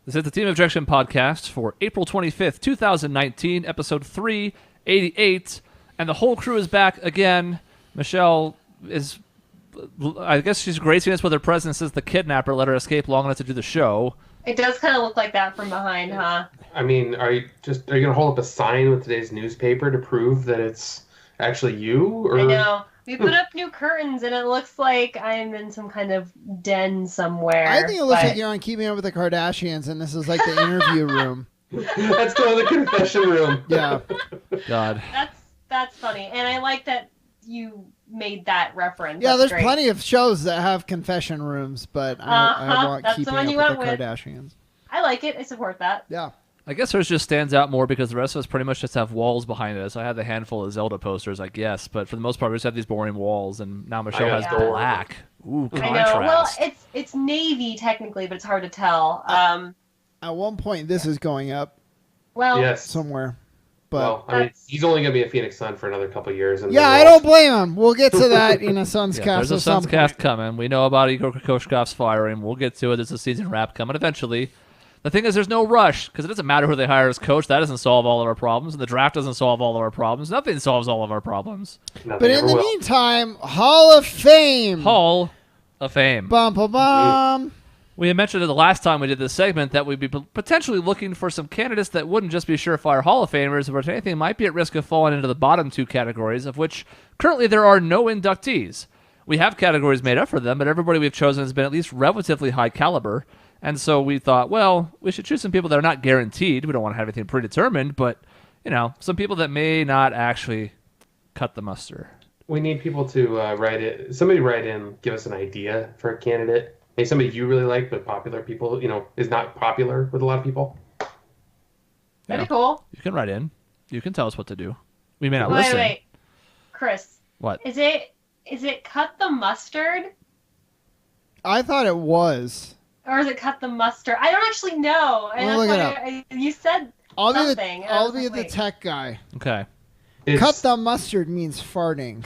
This is the Team Objection podcast for April 25th, 2019, episode 388. And the whole crew is back again. Michelle is, I guess she's gracing us with her presence since the kidnapper let her escape long enough to do the show. It does kind of look like that from behind, huh? I mean, are you going to hold up a sign with today's newspaper to prove that it's actually you? Or... I know. We put up new curtains, and it looks like I'm in some kind of den somewhere. I think it looks like you're on Keeping Up with the Kardashians, and this is like the interview room. That's still the confession room. Yeah. God. That's funny, and I like that you made that reference. Yeah, that's there's great. plenty of shows that have confession rooms, but I want That's the Keeping one Up you with went the with. Kardashians. I like it. I support that. Yeah. I guess hers just stands out more because the rest of us pretty much just have walls behind us. I had the handful of Zelda posters, I guess, but for the most part, we just have these boring walls, and now Michelle has Yeah. black. Ooh, I contrast. know. Well, it's navy technically, but it's hard to tell. At one point, this is going up Well, Yes. somewhere. But Well, I mean, he's only going to be a Phoenix Sun for another couple of years. And yeah, then I don't blame him. We'll get to that in a Suns Yeah, cast. there's a at Suns some cast point. coming. We know about Igor Kokoshkov's firing. We'll get to it. There's a season wrap coming eventually. The thing is, there's no rush because it doesn't matter who they hire as coach. That doesn't solve all of our problems. And the draft doesn't solve all of our problems. Nothing solves all of our problems. Nothing But in ever the will. meantime, Hall of Fame. Hall of Fame. Bum, bum, bum. We had mentioned it the last time we did this segment that we'd be potentially looking for some candidates that wouldn't just be surefire Hall of Famers, but if anything, might be at risk of falling into the bottom two categories, of which currently there are no inductees. We have categories made up for them, but everybody we've chosen has been at least relatively high caliber. And so we thought, well, we should choose some people that are not guaranteed. We don't want to have anything predetermined, but, some people that may not actually cut the mustard. We need people to write it. Somebody write in, give us an idea for a candidate. Maybe somebody you really like, but popular people, is not popular with a lot of people. that'd be cool. You can write in. You can tell us what to do. We may not listen. Wait, Chris. What? Is it cut the mustard? I thought it was. Or is it cut the mustard? I don't actually know. And We'll that's look why you said I'll something. be and I was the like, wait. tech guy. Okay. Cut the mustard means farting.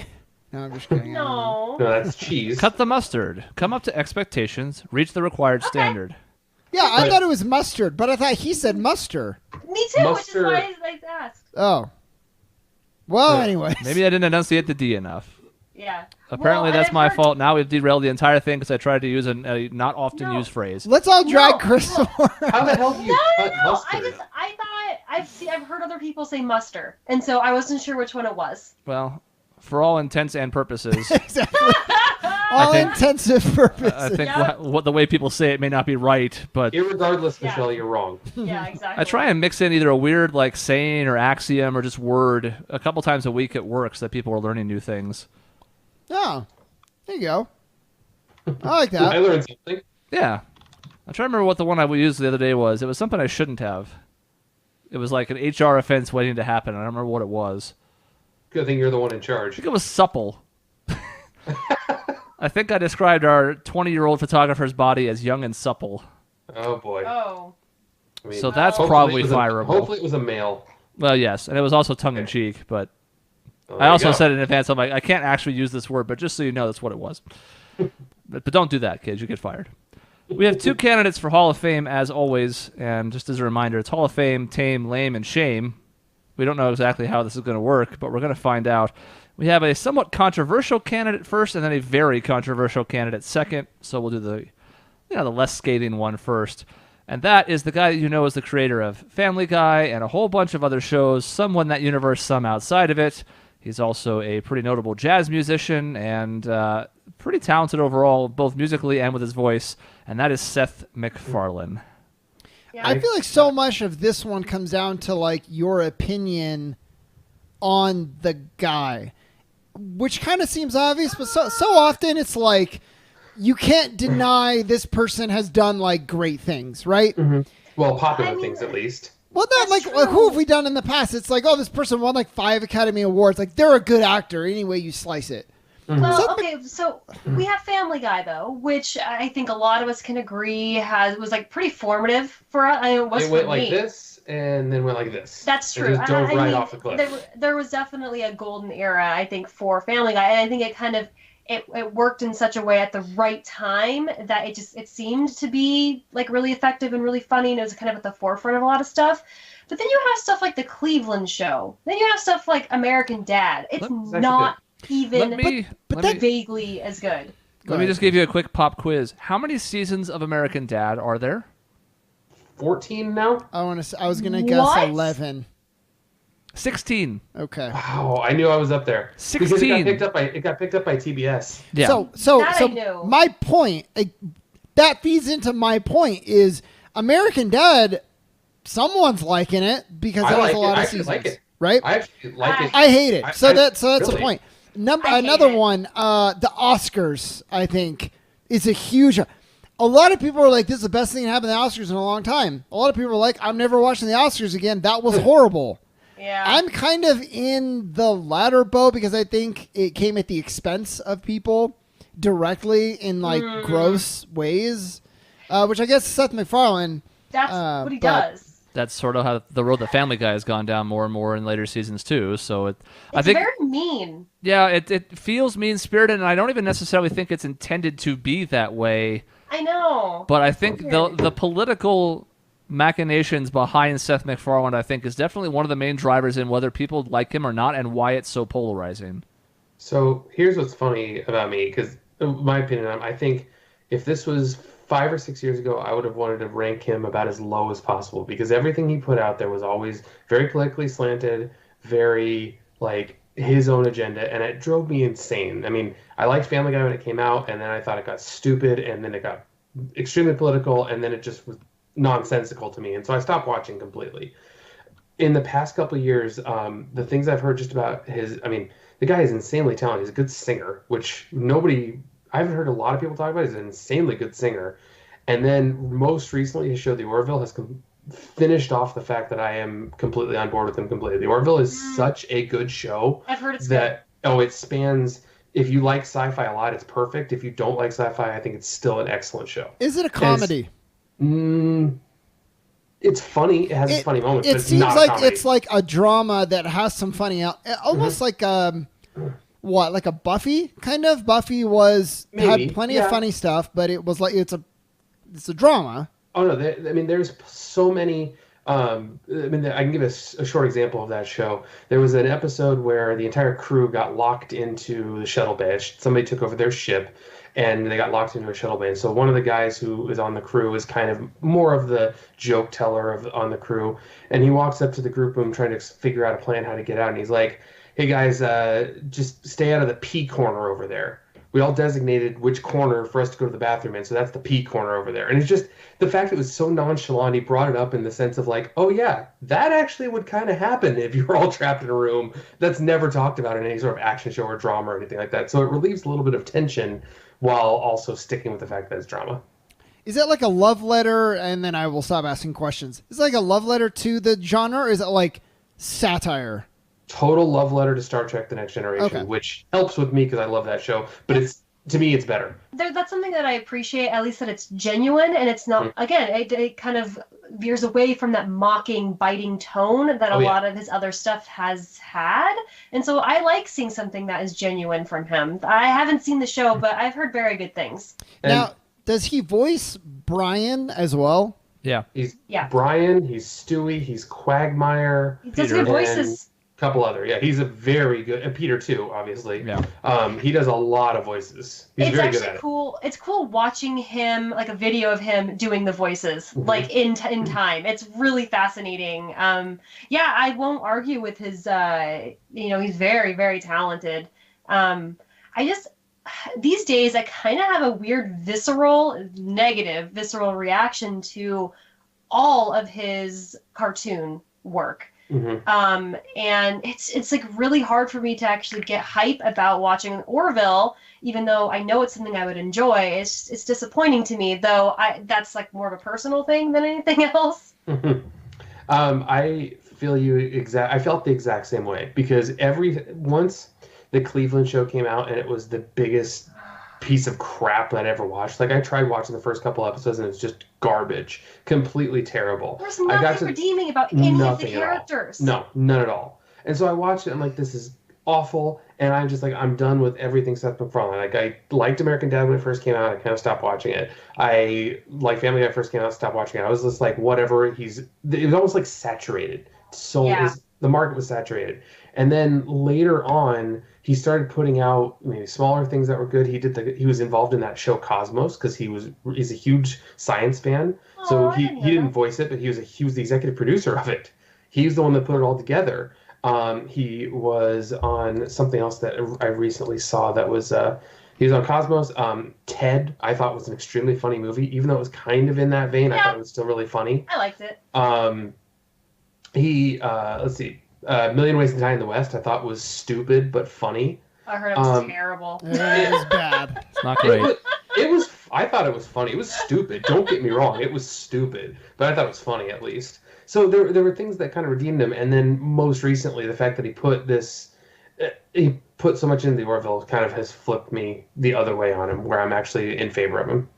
No, I'm just kidding. I don't know. No. No, that's cheese. Cut the mustard. Come up to expectations. Reach the required standard. Yeah, I But- thought it was mustard, but I thought he said muster. Me too, Mustard. which is why I like to ask. Oh. Well, Yeah. anyways. Maybe I didn't enunciate the D enough. Yeah. Apparently, Well, that's and my I've heard- fault. Now we've derailed the entire thing because I tried to use a not often No. used phrase. Let's all drag No, Chris no. some more. How the hell do you No, cut no, mustard? I thought I've heard other people say muster, and so I wasn't sure which one it was. Well, for all intents and purposes, Exactly. All think- intensive purposes. I think Yeah. what the way people say it may not be right, but Irregardless, Yeah. Michelle, you're wrong. Yeah, exactly. I try and mix in either a weird like saying or axiom or just word a couple times a week at work so that people are learning new things. Oh, there you go. I like I that. learned something. Yeah. I'm trying to remember what the one I used the other day was. It was something I shouldn't have. It was like an HR offense waiting to happen. I don't remember what it was. Good thing you're the one in I charge. think it was supple. I think I described our 20-year-old photographer's body as young and supple. Oh boy. Oh. I mean, So that's Hopefully probably it was fireable. Hopefully it was a male. Well, yes, and it was also tongue-in-cheek, but Oh, I there you also go. said in advance, I'm like, I can't actually use this word, but just so you know, that's what it was. but don't do that, kids. You get fired. We have two candidates for Hall of Fame, as always, and just as a reminder, it's Hall of Fame, Tame, Lame, and Shame. We don't know exactly how this is going to work, but we're going to find out. We have a somewhat controversial candidate first, and then a very controversial candidate second, so we'll do the less scathing one first. And that is the guy that you know is the creator of Family Guy and a whole bunch of other shows, some in that universe, some outside of it. He's also a pretty notable jazz musician and pretty talented overall, both musically and with his voice, and that is Seth MacFarlane. Yeah. I feel like so much of this one comes down to like your opinion on the guy, which kind of seems obvious, but so often it's like you can't deny this person has done like great things, right? Well, popular I mean, things at least. Well, that like That's true. who have we done in the past? It's like, oh, this person won like 5 Academy Awards. Like they're a good actor any way you slice it. Well, So- okay, so we have Family Guy though, which I think a lot of us can agree was like pretty formative for us. I mean, it was It for went me. like this and then went like this. That's It true. just dove I right mean, off the cliff. there was definitely a golden era, I think, for Family Guy, and I think it kind of it worked in such a way at the right time that it seemed to be like really effective and really funny, and it was kind of at the forefront of a lot of stuff. But then you have stuff like the Cleveland Show. Then you have stuff like American Dad. It's not even vaguely as good. Let me just give you a quick pop quiz. How many seasons of American Dad are there? 14 now? I was going to guess 11. 16. Okay. Wow, I knew I was up there. 16. Because it got picked up by TBS. Yeah. So my point, that feeds into my point is American Dad, someone's liking it because it has a lot of seasons. Like it. Right? I actually like it. I hate it. That's really? the point. Another one, the Oscars, I think, is a huge... A lot of people are like, this is the best thing that happened to the Oscars in a long time. A lot of people are like, I'm never watching the Oscars again. That was horrible. Yeah. I'm kind of in the latter boat because I think it came at the expense of people directly in like gross ways, which I guess Seth MacFarlane. That's what he does. That's sort of how the road the Family Guy has gone down more and more in later seasons too. So I think very mean. Yeah, it feels mean-spirited, and I don't even necessarily think it's intended to be that way. I know. But I think the political machinations behind Seth MacFarlane, I think, is definitely one of the main drivers in whether people like him or not and why it's so polarizing. So here's what's funny about me, because my opinion, I think if this was 5 or 6 years ago, I would have wanted to rank him about as low as possible because everything he put out there was always very politically slanted, very like his own agenda, and it drove me insane. I mean, I liked Family Guy when it came out, and then I thought it got stupid, and then it got extremely political, and then it just was nonsensical to me, and so I stopped watching completely. In the past couple of years, the things I've heard just about the guy is insanely talented. He's a good singer, which I haven't heard a lot of people talk about. He's an insanely good singer. And then most recently, his show, The Orville, has finished off the fact that I am completely on board with him completely. The Orville is such a good show. I've heard it's good. It spans... If you like sci-fi a lot, it's perfect. If you don't like sci-fi, I think it's still an excellent show. Is it a comedy? It's funny. It has its funny moments. It seems like it's like a drama that has some funny, almost like like a Buffy kind of. Buffy had plenty of funny stuff, but it was like it's a drama. Oh no! There's so many. I can give a short example of that show. There was an episode where the entire crew got locked into the shuttle bay. Somebody took over their ship, and they got locked into a shuttle bay. And so one of the guys who is on the crew is kind of more of the joke teller on the crew. And he walks up to the group room trying to figure out a plan how to get out. And he's like, hey guys, just stay out of the P corner over there. We all designated which corner for us to go to the bathroom in, so that's the P corner over there. And it's just the fact it was so nonchalant, he brought it up in the sense of like, oh yeah, that actually would kind of happen if you were all trapped in a room. That's never talked about in any sort of action show or drama or anything like that. So it relieves a little bit of tension while also sticking with the fact that it's drama. Is that like a love letter? And then I will stop asking questions. Is it like a love letter to the genre, or is it like satire? Total love letter to Star Trek: The Next Generation, which helps with me because I love that show. But to me, it's better. That's something that I appreciate, at least that it's genuine and it's not. Again, it kind of veers away from that mocking, biting tone that a lot of his other stuff has had. And so I like seeing something that is genuine from him. I haven't seen the show, but I've heard very good things. Now, does he voice Brian as well? Yeah. He's Brian, he's Stewie, he's Quagmire. He does good voices. Couple other, he's a very good, and Peter too, obviously. He does a lot of voises. He's very good at it. Cool. It's cool watching him, like a video of him doing the voices, like in time. It's really fascinating. I won't argue with his. He's very, very talented. These days I kind of have a weird negative visceral reaction to all of his cartoon work. And it's like really hard for me to actually get hype about watching Orville, even though I know it's something I would enjoy. It's disappointing to me, though. That's like more of a personal thing than anything else. I feel I felt the exact same way because once the Cleveland show came out and it was the biggest piece of crap that I ever watched. Like I tried watching the first couple episodes and it's just garbage, completely terrible. There's nothing redeeming about any of the characters. No, none at all. And so I watched it and I'm like, this is awful, and I'm just like, I'm done with everything Seth MacFarlane. Like, I liked American Dad when it first came out. I kind of stopped watching it. I like Family Guy first came out, stopped watching it. I was just like, whatever. It was almost like saturated. So the market was saturated. And then later on, he started putting out maybe smaller things that were good. He was involved in that show Cosmos because he's a huge science fan. So he didn't voice it, but he was the executive producer of it. He's the one that put it all together. He was on something else that I recently saw that was he was on Cosmos. Ted, I thought was an extremely funny movie, even though it was kind of in that vein. I thought it was still really funny. I liked it. Let's see, Million Ways to Die in the West, I thought was stupid but funny. I heard it was terrible. It was bad. It's not great. I thought it was funny. It was stupid. Don't get me wrong. It was stupid, but I thought it was funny at least. So there were things that kind of redeemed him, and then most recently, the fact that he put so much into the Orville kind of has flipped me the other way on him, where I'm actually in favor of him.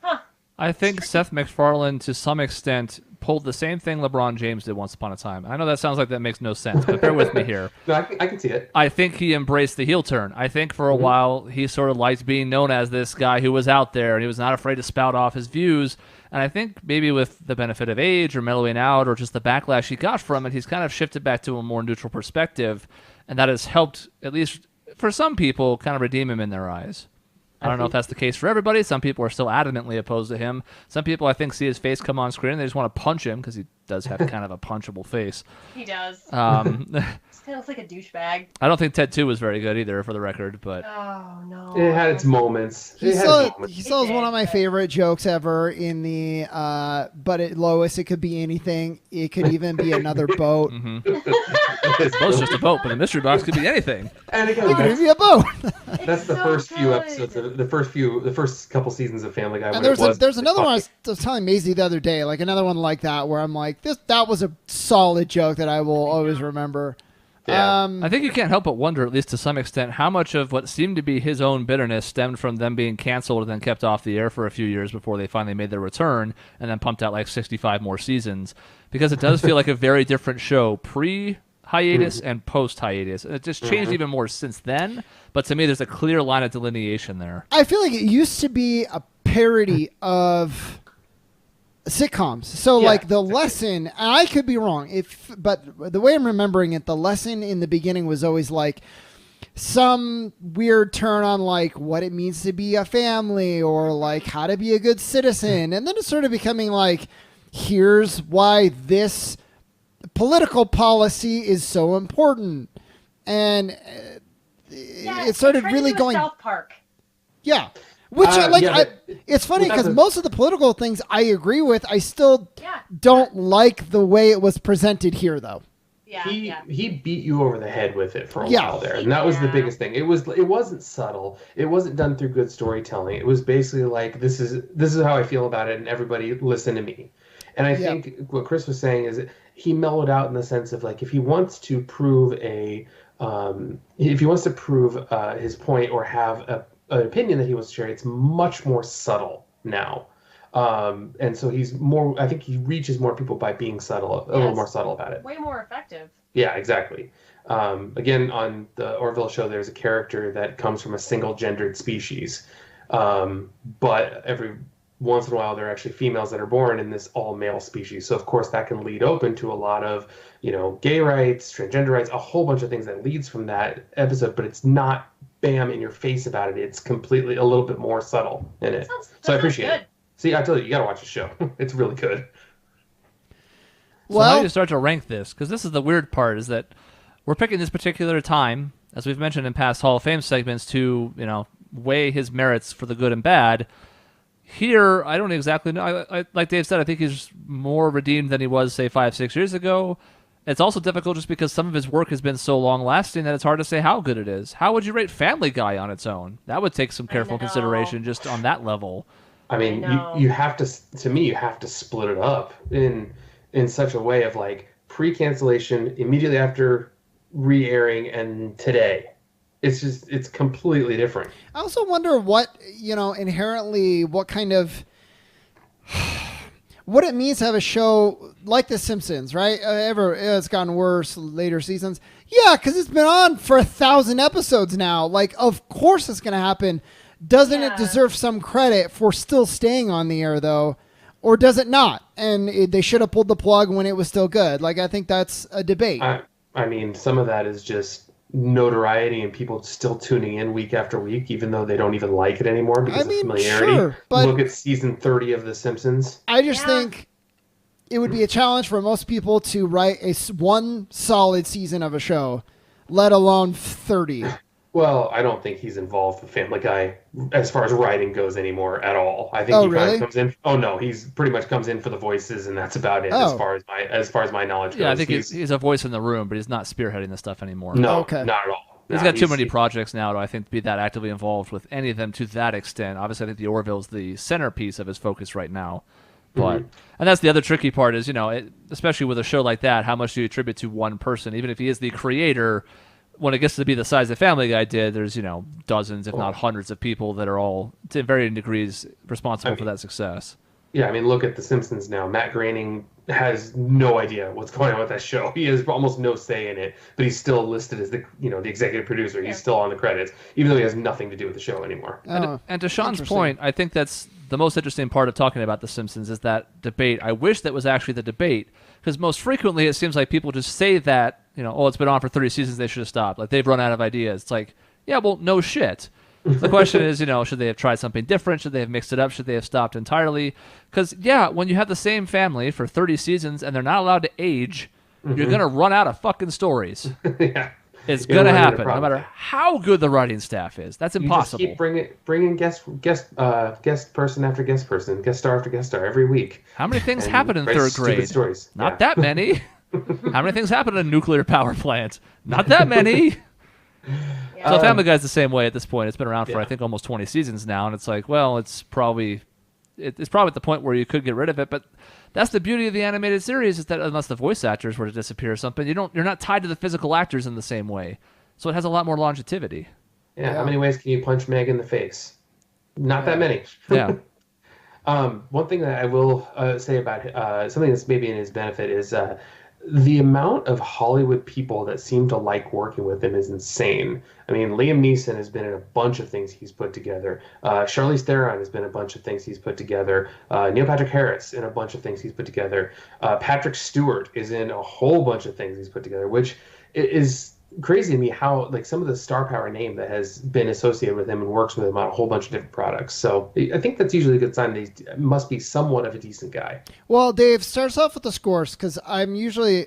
Huh. I think Seth MacFarlane, to some extent, pulled the same thing LeBron James did once upon a time. I know that sounds like that makes no sense, but bear with me here. No, I can see it. I think he embraced the heel turn. I think for a while he sort of liked being known as this guy who was out there, and he was not afraid to spout off his views. And I think maybe with the benefit of age or mellowing out or just the backlash he got from it, he's kind of shifted back to a more neutral perspective, and that has helped, at least for some people, kind of redeem him in their eyes. I don't know if that's the case for everybody. Some people are still adamantly opposed to him. Some people, I think, see his face come on screen and they just want to punch him because he does have kind of a punchable face. He does. He kind of looks like a douchebag. I don't think Ted 2 was very good either, for the record. But Oh, no. It had its moments. He still has one of my favorite jokes ever in the but at lowest it could be anything. It could even be another boat. The boat's just a boat, but the mystery box could be anything. And again, It could be a boat. that's the first few episodes, the first couple seasons of Family Guy. And there's another one I was telling Maisie the other day, like another one like that, where I'm like, that was a solid joke that I will always remember. Yeah. I think you can't help but wonder, at least to some extent, how much of what seemed to be his own bitterness stemmed from them being canceled and then kept off the air for a few years before they finally made their return and then pumped out like 65 more seasons. Because it does feel like a very different show pre-hiatus and post-hiatus. It just changed even more since then, but to me there's a clear line of delineation there. I feel like it used to be a parody of sitcoms. So like the lesson, and I could be wrong, but the way I'm remembering it, the lesson in the beginning was always like some weird turn on like what it means to be a family or like how to be a good citizen. And then it's sort of becoming like, here's why this political policy is so important. And it started really going South Park. Yeah. Which it's funny because most of the political things I agree with, I still don't like the way it was presented here, though. Yeah, he beat you over the head with it for a while there, and that was the biggest thing. It wasn't subtle. It wasn't done through good storytelling. It was basically like, this is how I feel about it, and everybody listen to me. And I think what Chris was saying is he mellowed out in the sense of like, if he wants to prove his point or have an opinion that he wants to share, it's much more subtle now. And so I think he reaches more people by being subtle, a little more subtle about it. Way more effective. Yeah, exactly. Again, on the Orville show, there's a character that comes from a single gendered species. But every once in a while, there are actually females that are born in this all male species. So of course that can lead open to a lot of, gay rights, transgender rights, a whole bunch of things that leads from that episode, but it's not bam in your face about it. It's completely a little bit more subtle in it. So I appreciate it. See, I told you gotta watch the show. It's really good. So how do you start to rank this? Because this is the weird part, is that we're picking this particular time, as we've mentioned in past Hall of Fame segments, to weigh his merits for the good and bad. Here, I don't exactly know. I like Dave said, I think he's more redeemed than he was, say, 5-6 years ago. It's also difficult just because some of his work has been so long-lasting that it's hard to say how good it is. How would you rate Family Guy on its own? That would take some careful consideration just on that level. I mean, you have to, you have to split it up in such a way of like pre-cancellation, immediately after re-airing, and today. It's completely different. I also wonder what, inherently, what kind of what it means to have a show like The Simpsons, right? It's gotten worse later seasons. Yeah, because it's been on for 1,000 episodes now. Like, of course it's going to happen. Doesn't it deserve some credit for still staying on the air, though? Or does it not? And they should have pulled the plug when it was still good. Like, I think that's a debate. I mean, some of that is just notoriety and people still tuning in week after week, even though they don't even like it anymore because of familiarity. Sure, but look at season 30 of The Simpsons. I just think it would be a challenge for most people to write one solid season of a show, let alone 30. Well, I don't think he's involved with Family Guy as far as writing goes anymore at all. I think kind of comes in. Oh no, he's pretty much comes in for the voices, and that's about it as far as my knowledge goes. Yeah, I think he's a voice in the room, but he's not spearheading the stuff anymore. No, not at all. He's got too many projects now to, I think, be that actively involved with any of them to that extent. Obviously, I think the Orville's the centerpiece of his focus right now. But and that's the other tricky part is, especially with a show like that, how much do you attribute to one person? Even if he is the creator, when it gets to be the size that Family Guy did, there's, dozens, if not hundreds of people that are all, to varying degrees, responsible for that success. Yeah, I mean, look at The Simpsons now. Matt Groening has no idea what's going on with that show. He has almost no say in it, but he's still listed as the executive producer. He's still on the credits, even though he has nothing to do with the show anymore. And to Shaun's point, I think that's the most interesting part of talking about The Simpsons is that debate. I wish that was actually the debate, because most frequently it seems like people just say that, it's been on for 30 seasons, they should have stopped. Like, they've run out of ideas. It's like, yeah, well, no shit. The question is, should they have tried something different? Should they have mixed it up? Should they have stopped entirely? Because, when you have the same family for 30 seasons and they're not allowed to age, you're going to run out of fucking stories. Yeah. It's going to happen, no matter how good the writing staff is. That's impossible. You just keep bringing guest person after guest person, guest star after guest star every week. How many things happen in third grade? Stories. Not that many. How many things happen in a nuclear power plant? Not that many. So Family Guy's the same way at this point. It's been around for I think almost 20 seasons now, and it's like, well, it's probably at the point where you could get rid of it. But that's the beauty of the animated series, is that unless the voice actors were to disappear or something, you're not tied to the physical actors in the same way. So it has a lot more longevity. Yeah. How many ways can you punch Meg in the face? Not that many. Yeah. One thing that I will say about something that's maybe in his benefit is the amount of Hollywood people that seem to like working with him is insane. I mean, Liam Neeson has been in a bunch of things he's put together. Charlize Theron has been in a bunch of things he's put together. Neil Patrick Harris in a bunch of things he's put together. Patrick Stewart is in a whole bunch of things he's put together, which is crazy to me how, like, some of the star power name that has been associated with him and works with him on a whole bunch of different products. So I think that's usually a good sign that he must be somewhat of a decent guy. Well, Dave, starts off with the scores, because I'm usually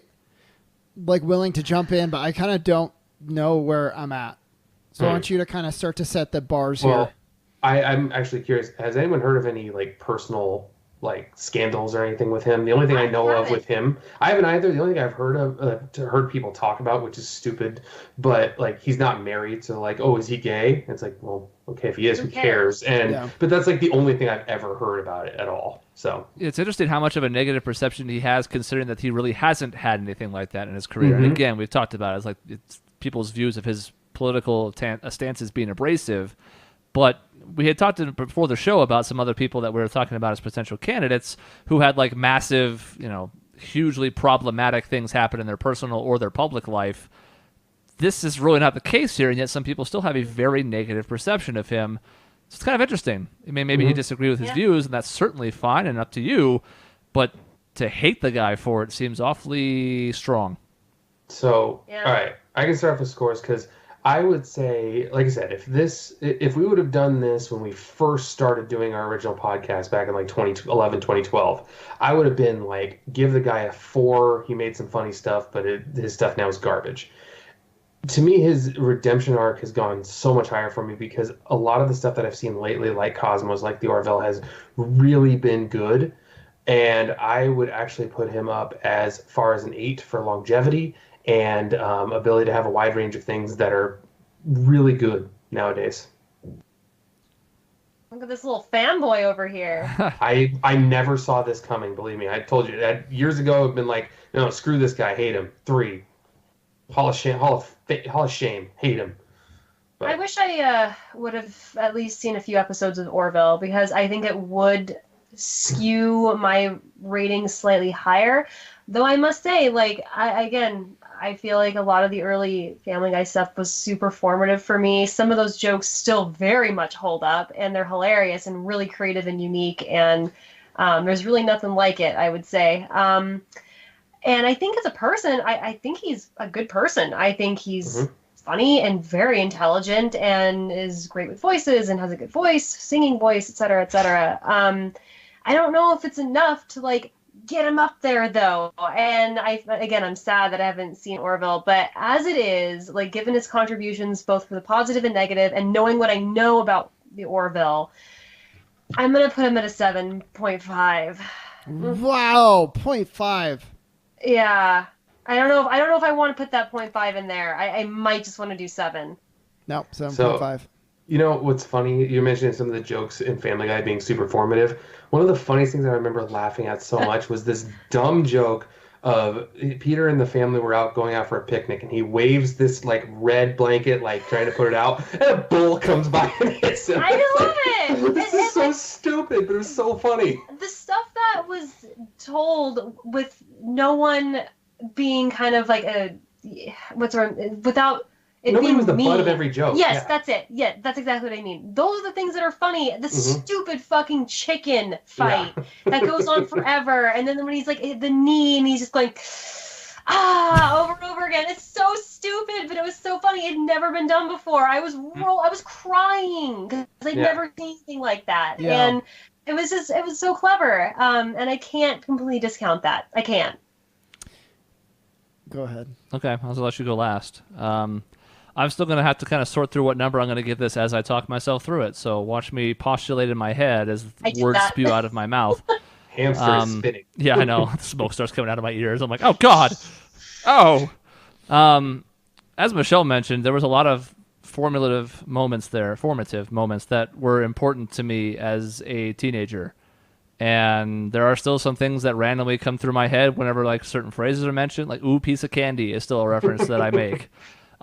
willing to jump in, but I kind of don't know where I'm at. So I want you to kind of start to set the bars here. I'm actually curious. Has anyone heard of any personal scandals or anything with him? The only thing I know of with him, I haven't either. The only thing I've heard of, heard people talk about, which is stupid, but he's not married, so is he gay? It's like, well, okay, if he is, who cares? But that's the only thing I've ever heard about it at all. So it's interesting how much of a negative perception he has, considering that he really hasn't had anything like that in his career. And again, we've talked about it. It's people's views of his political stances being abrasive, but we had talked before the show about some other people that we were talking about as potential candidates who had massive, hugely problematic things happen in their personal or their public life. This is really not the case here, and yet some people still have a very negative perception of him. So it's kind of interesting. I mean, maybe you disagree with his views, and that's certainly fine and up to you, but to hate the guy for it seems awfully strong. So, all right, I can start off with scores, because I would say, like I said, if we would have done this when we first started doing our original podcast back in 2011, 2012, I would have been give the guy a 4. He made some funny stuff, but his stuff now is garbage. To me, his redemption arc has gone so much higher for me, because a lot of the stuff that I've seen lately, like Cosmos, like The Orville, has really been good. And I would actually put him up as far as an 8 for longevity and ability to have a wide range of things that are really good nowadays. Look at this little fanboy over here. I never saw this coming, believe me. I told you that years ago. I've been like, no, screw this guy, hate him. 3, Hall of Shame, hate him. But I wish I would have at least seen a few episodes of Orville, because I think it would skew my rating slightly higher. Though I must say, like, I feel like a lot of the early Family Guy stuff was super formative for me. Some of those jokes still very much hold up, and they're hilarious and really creative and unique, and there's really nothing like it, I would say. And I think as a person, I think he's a good person. I think he's funny and very intelligent and is great with voices and has a good voice, singing voice, et cetera, et cetera. I don't know if it's enough to, like, get him up there, though. And I'm sad that I haven't seen Orville, but as it is, like, given his contributions both for the positive and negative, and knowing what I know about the Orville, I'm gonna put him at a 7.5. Wow, 0.5. Yeah, I don't know if I want to put that 0.5 in there. I might just want to do 7. No, 7.5. So, you know what's funny? You mentioned some of the jokes in Family Guy being super formative. One of the funniest things I remember laughing at so much was this dumb joke of Peter and the family were going out for a picnic, and he waves this, like, red blanket, like, trying to put it out, and a bull comes by and hits him. I love it! This is so stupid, but it was so funny. The stuff that was told with no one being kind of like without it Nobody being was the mean. butt of every joke. Yes, Yeah. That's it. Yeah, that's exactly what I mean. Those are the things that are funny. The stupid fucking chicken fight that goes on forever, and then when he's like the knee and he's just going over and over again. It's so stupid, but it was so funny. It had never been done before. I was crying because I'd never seen anything like that, and it was so clever. And I can't completely discount that. I can't. Go ahead. Okay, I'll let you go last. I'm still going to have to kind of sort through what number I'm going to give this as I talk myself through it. So watch me postulate in my head as words spew out of my mouth. Hamster is spinning. Yeah, I know. The smoke starts coming out of my ears. I'm like, oh, God. Oh. As Michelle mentioned, there was a lot of formative moments that were important to me as a teenager. And there are still some things that randomly come through my head whenever, like, certain phrases are mentioned. Like, ooh, piece of candy is still a reference that I make.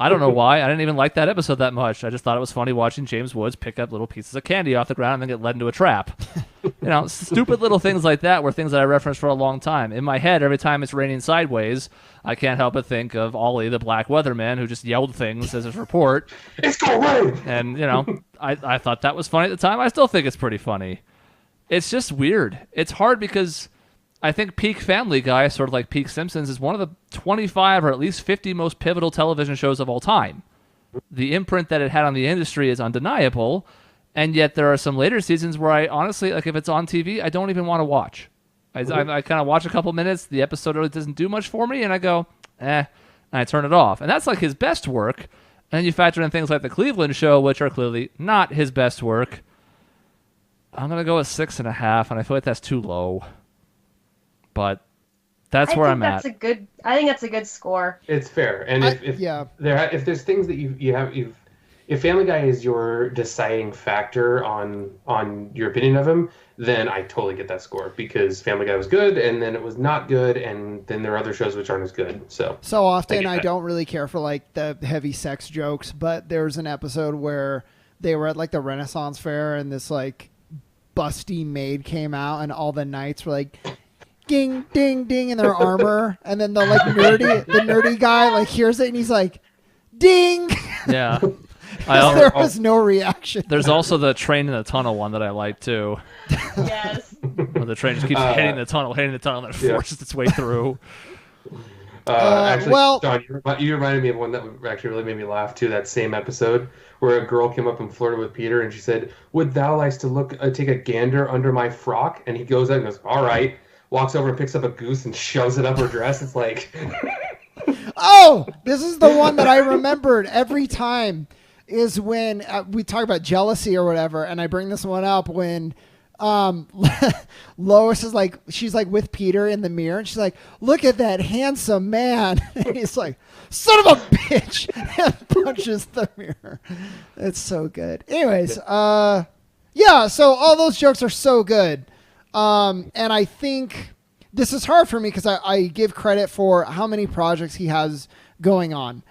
I don't know why. I didn't even like that episode that much. I just thought it was funny watching James Woods pick up little pieces of candy off the ground and then get led into a trap. Stupid little things like that were things that I referenced for a long time. In my head, every time it's raining sideways, I can't help but think of Ollie, the black weatherman, who just yelled things as his report. It's going rain! And, I thought that was funny at the time. I still think it's pretty funny. It's just weird. It's hard because I think peak Family Guy, sort of like peak Simpsons, is one of the 25 or at least 50 most pivotal television shows of all time. The imprint that it had on the industry is undeniable, and yet there are some later seasons where I honestly, like, if it's on TV, I don't even want to watch. I kind of watch a couple minutes, the episode really doesn't do much for me, and I go, and I turn it off. And that's like his best work. And then you factor in things like The Cleveland Show, which are clearly not his best work. I'm going to go with 6.5, and I feel like that's too low. But that's where I'm at. I think that's a good score. It's fair. And if there's things that if Family Guy is your deciding factor on your opinion of him, then I totally get that score, because Family Guy was good and then it was not good, and then there are other shows which aren't as good. So often I don't really care for, like, the heavy sex jokes, but there's an episode where they were at, like, the Renaissance Fair, and this, like, busty maid came out, and all the knights were like, ding, ding, ding in their armor, and then the nerdy guy, like, hears it, and he's like, ding. Yeah. There was no reaction. There's also the train in the tunnel one that I like too. Yes. Where the train just keeps hitting the tunnel, and it forces its way through. Shaun, you reminded me of one that actually really made me laugh too. That same episode where a girl came up and flirted with Peter, and she said, "Would thou like to take a gander under my frock?" And he goes out and goes, "All right." Walks over and picks up a goose and shoves it up her dress. It's like, oh, this is the one that I remembered every time. Is when we talk about jealousy or whatever, and I bring this one up when Lois is like, she's like with Peter in the mirror, and she's like, "Look at that handsome man," and he's like, "Son of a bitch," and punches the mirror. It's so good. Anyways, so all those jokes are so good, and I think this is hard for me because I give credit for how many projects he has going on.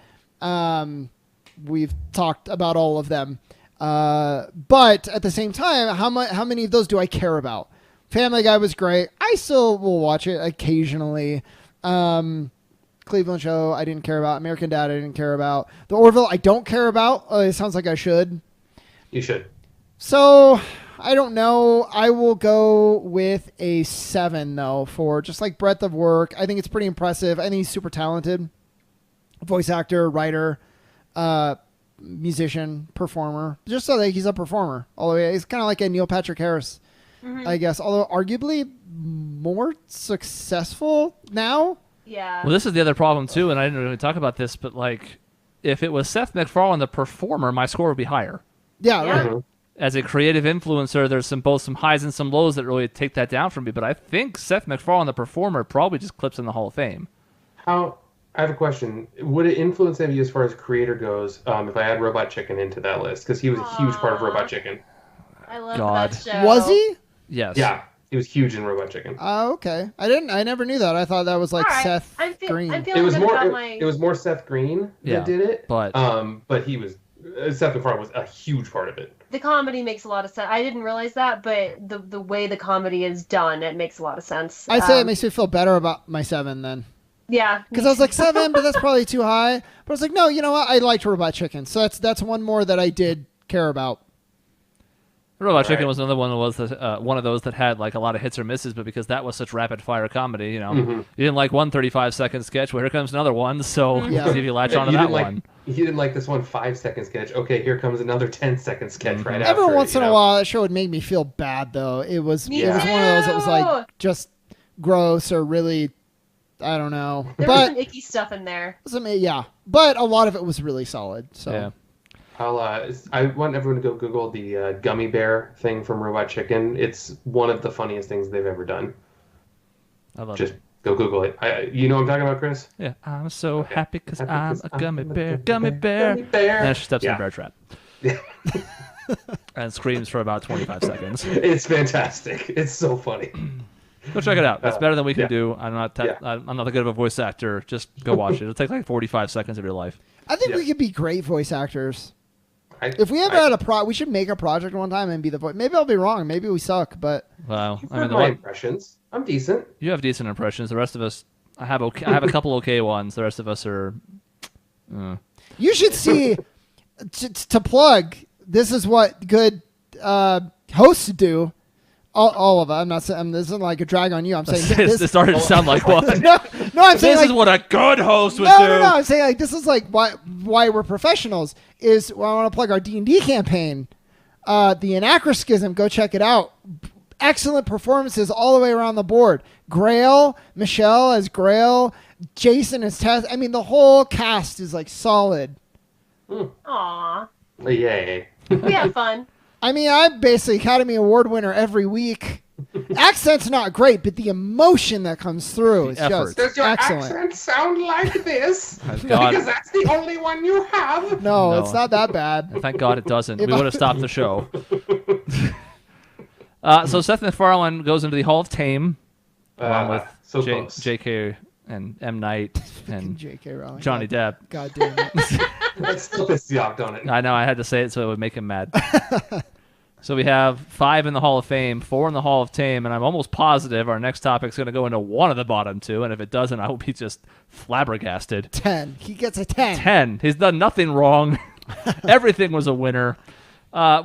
We've talked about all of them. But at the same time, how many of those do I care about? Family Guy was great. I still will watch it occasionally. Cleveland Show, I didn't care about. American Dad, I didn't care about. The Orville, I don't care about. It sounds like I should. You should. So, I don't know. I will go with a 7, though, for just like breadth of work. I think it's pretty impressive. I think he's super talented. Voice actor, writer, musician, performer. Just so that he's a performer all the way. He's kind of like a Neil Patrick Harris, I guess. Although arguably more successful now. Yeah. Well, this is the other problem too, and I didn't really talk about this, but like, if it was Seth MacFarlane, the performer, my score would be higher. Yeah, Yeah. right. As a creative influencer, there's both some highs and some lows that really take that down from me. But I think Seth MacFarlane, the performer, probably just clips in the Hall of Fame. I have a question. Would it influence any of you as far as creator goes if I add Robot Chicken into that list? Because he was a huge part of Robot Chicken. I love God. that show. Was he? Yes. Yeah, he was huge in Robot Chicken. Oh, okay. I never knew that. I thought that was like All right. Seth I'm Green. feeling It was good more. about my. It was more Seth Green Yeah, that did it. but he was Seth MacFarlane was a huge part of it. The comedy makes a lot of sense. I didn't realize that, but the way the comedy is done, it makes a lot of sense. I'd say it makes me feel better about my 7 then. Yeah. Because I was like 7, but that's probably too high. But I was like, no, you know what? I liked Robot Chicken. So that's one more that I did care about. Robot Chicken Right. was another one that was one of those that had like a lot of hits or misses, but because that was such rapid fire comedy, you didn't like one 35-second sketch. Well, here comes another one. So Yeah. see if you latch onto You that didn't like, one. You didn't like this one 5-second sketch. Okay, here comes another 10-second sketch right after. Every once in you a know? while, that show would make me feel bad, though. It was Me one of those that was too! like just gross or really, I don't know. There was But some icky stuff in there. yeah, but a lot of it was really solid. So Yeah. I want everyone to go Google the gummy bear thing from Robot Chicken. It's one of the funniest things they've ever done. I love Just it. go Google it. You know what I'm talking about, Chris? Yeah. I'm so happy because Happy I'm 'cause a I'm gummy a bear. gummy Gummy bear. Gummy bear. And then she steps in Yeah. a bear trap. Yeah. And screams for about 25 seconds. It's fantastic. It's so funny. Go check it out. It's better than we can yeah. do. I'm not I'm not that good of a voice actor. Just go watch it. It'll take like 45 seconds of your life. I think Yeah. we could be great voice actors. I, If we ever I, had we should make a project one time and be the voice. Maybe I'll be wrong. Maybe we suck, but Wow. You've I mean, heard the my one, impressions. I'm decent. you have decent impressions. The rest of us, I have a couple okay ones. The rest of us are. you should see to plug. This is what good hosts do. All of it. I'm not saying this isn't like a drag on you. I'm saying This started to sound like one. no, I'm saying This like, is what a good host would no, do. no. I'm saying like this is like why we're professionals. I want to plug our D&D campaign, the Anachronism. Go check it out. Excellent performances all the way around the board. Grail, Michelle as Grail, Jason as Tess. I mean, the whole cast is like solid. Aw. Yay. We have fun. I mean, I'm basically Academy Award winner every week. Accent's not great, but the emotion that comes through is Effort. just Does your excellent. accent sound like this? God. Because that's the only one you have. No, No. it's not that bad. Thank God it doesn't. If We I- would have stopped the show. So Seth MacFarlane goes into the Hall of Tame along with so close. J.K. and M. Night and J.K. Rowling. Johnny Depp. God damn it. That still pisses you off, don't it? I know, I had to say it so it would make him mad. So we have 5 in the Hall of Fame, 4 in the Hall of Tame, and I'm almost positive our next topic is going to go into one of the bottom 2, and if it doesn't, I will be just flabbergasted. 10. He gets a 10. 10. He's done nothing wrong. Everything was a winner.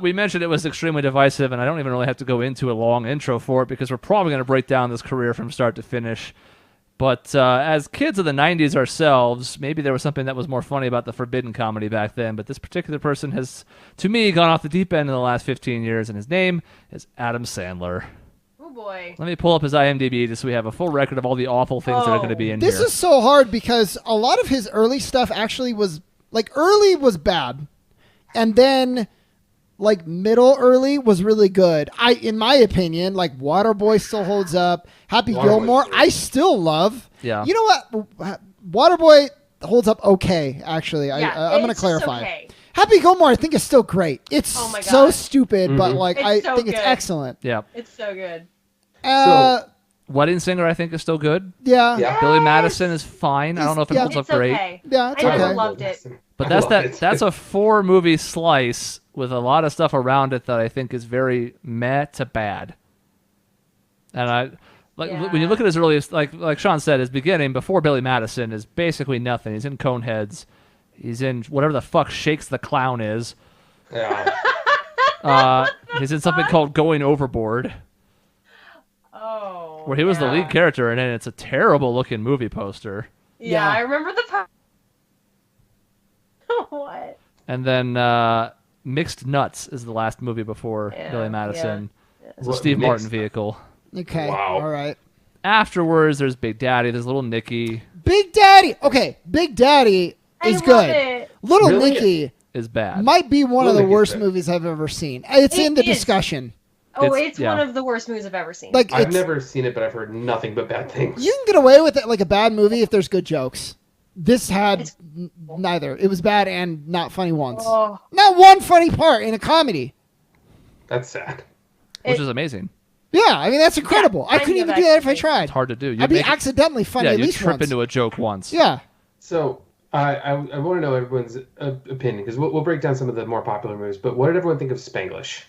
We mentioned it was extremely divisive, and I don't even really have to go into a long intro for it because we're probably going to break down this career from start to finish. But as kids of the 90s ourselves, maybe there was something that was more funny about the forbidden comedy back then, but this particular person has, to me, gone off the deep end in the last 15 years, and his name is Adam Sandler. Oh boy. Let me pull up his IMDb just so we have a full record of all the awful things that are going to be in This here. is so hard because a lot of his early stuff actually was, like, early was bad. And then, like, middle early was really good. In my opinion, like, Waterboy still holds up. Happy Waterboy's Gilmore, great. I still love. Yeah. You know what? Waterboy holds up okay, actually. Yeah, I'm going to it's just clarify. okay. Happy Gilmore, I think, is still great. It's Oh my so God. stupid, but, like, It's I so think it's good. excellent. Yeah. It's so good. Wedding Singer, I think, is still good. Yeah. Yeah. Billy Madison is fine. I don't know if it Yeah. holds up It's great. okay. Yeah, it's I okay. never loved it. But I love it. that's a 4-movie slice with a lot of stuff around it that I think is very meh to bad. And when you look at his earliest, like Shaun said, his beginning before Billy Madison is basically nothing. He's in Coneheads. He's in whatever the fuck Shakes the Clown is. Yeah. He's in something called Going Overboard. Oh. Where he was the lead character, and it's a terrible looking movie poster. Yeah, I remember the part. What? And then Mixed Nuts is the last movie before Billy Madison. Yeah. It's a Steve Martin vehicle. Okay. Wow. All right. Afterwards, there's Big Daddy. There's Little Nicky. Big Daddy. Okay. Big Daddy is good. It. Little Really? Nicky Is bad. might be one of the Nicky's worst good. movies I've ever seen. It's in the discussion. Oh, it's yeah. one of the worst movies I've ever seen. Like I've it's, never seen it, but I've heard nothing but bad things. you can get away with it like a bad movie if there's good jokes. This had neither. It was bad and not funny once. Oh. Not one funny part in a comedy. That's sad. Which is amazing. Yeah, I mean that's incredible. I couldn't kind even of do that if I actually. tried. It's hard to do. I'd be accidentally funny at you least trip once. into a joke once. Yeah. So I want to know everyone's opinion because we'll break down some of the more popular movies. But what did everyone think of Spanglish?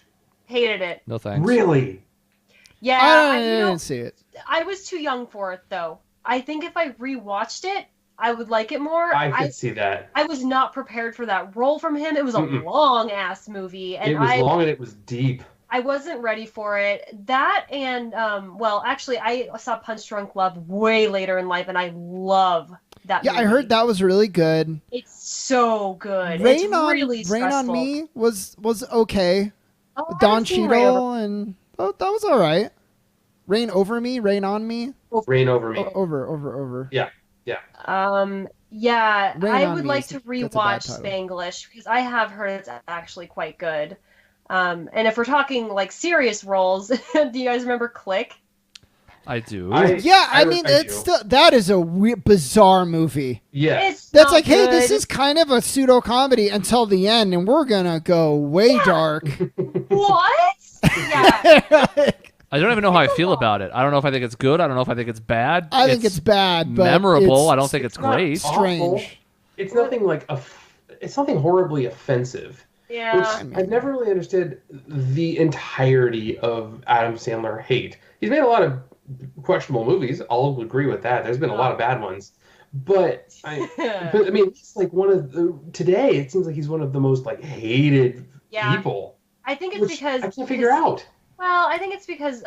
Hated it. No thanks. Really? Yeah, I you didn't know, see it. I was too young for it though. I think if I rewatched it, I would like it more. I could see that. I was not prepared for that role from him. It was a long ass movie, and It was long and it was deep. I wasn't ready for it. That and well, actually, I saw Punch Drunk Love way later in life, and I love that. Yeah, movie. I heard that was really good. It's so good. Rain it's on really Rain on stressful. Me was okay. Oh, I Don haven't seen Rain Over- Cheadle and that was all right. Rain Over Me, Rain on Me. Rain Over Me. Over. Yeah. Yeah, Rain I on would Me like is- to that's a bad rewatch title. Spanglish because I have heard it's actually quite good. And if we're talking like serious roles, do you guys remember Click? I do. Yeah, I mean it's do. still that is a bizarre movie. Yes. It's That's not like, hey, this good. is kind of a pseudo comedy until the end, and we're gonna go way dark. What? Yeah. I don't even know how I feel about it. I don't know if I think it's good. I don't know if I think it's bad. I think it's bad, but memorable. it's I don't think it's not great. strange. awful. It's nothing like it's nothing horribly offensive. Yeah. Which I've never really understood the entirety of Adam Sandler hate. He's made a lot of questionable movies. I'll agree with that. There's been a lot of bad ones. But I mean, it's like today it seems like he's one of the most like hated people. I think it's which because I can't figure out. Well, I think it's because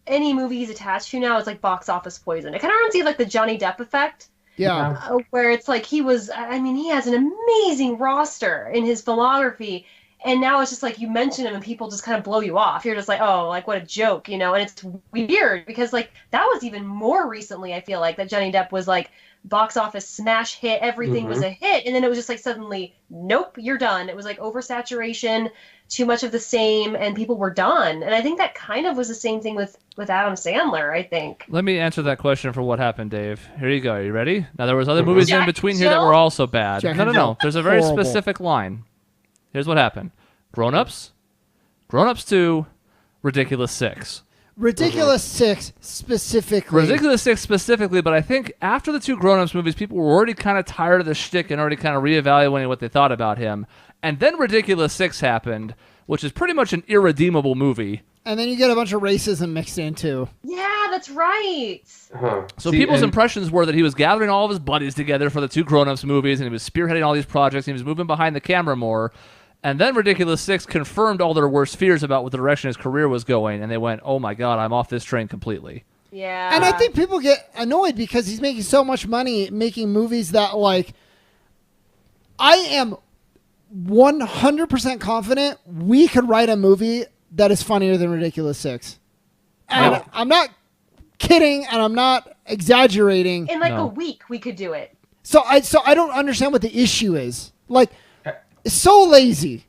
any movie he's attached to now is like box office poison. It kind of reminds me of like the Johnny Depp effect. Yeah. Where it's like he has an amazing roster in his filmography, and now it's just like you mention him and people just kind of blow you off. You're just like, oh, like what a joke, and it's weird because like that was even more recently. I feel like that Johnny Depp was like box office smash hit, everything was a hit, and then it was just like suddenly, nope, you're done. It was like oversaturation, too much of the same, and people were done. And I think that kind of was the same thing with Adam Sandler, I think. Let me answer that question for what happened, Dave. Here you go. Are you ready? Now, there was other movies in between here that were also bad. Jack No. and Jill. There's a very Horrible. specific line. Here's what happened. Grown Ups 2, Ridiculous 6. Ridiculous 6 specifically. Ridiculous 6 specifically, but I think after the 2 Grown Ups movies, people were already kind of tired of the shtick and already kind of reevaluating what they thought about him. And then Ridiculous 6 happened, which is pretty much an irredeemable movie. And then you get a bunch of racism mixed in too. Yeah, that's right. So people's impressions were that he was gathering all of his buddies together for the 2 Grown Ups movies, and he was spearheading all these projects, and he was moving behind the camera more. And then Ridiculous 6 confirmed all their worst fears about what the direction his career was going, and they went, oh my god, I'm off this train completely. Yeah. And I think people get annoyed because he's making so much money making movies that, like, I am 100% confident we could write a movie that is funnier than Ridiculous 6. And Wow. I'm not kidding, and I'm not exaggerating. in like a week we could do it. So I don't understand what the issue is. Like, it's so lazy.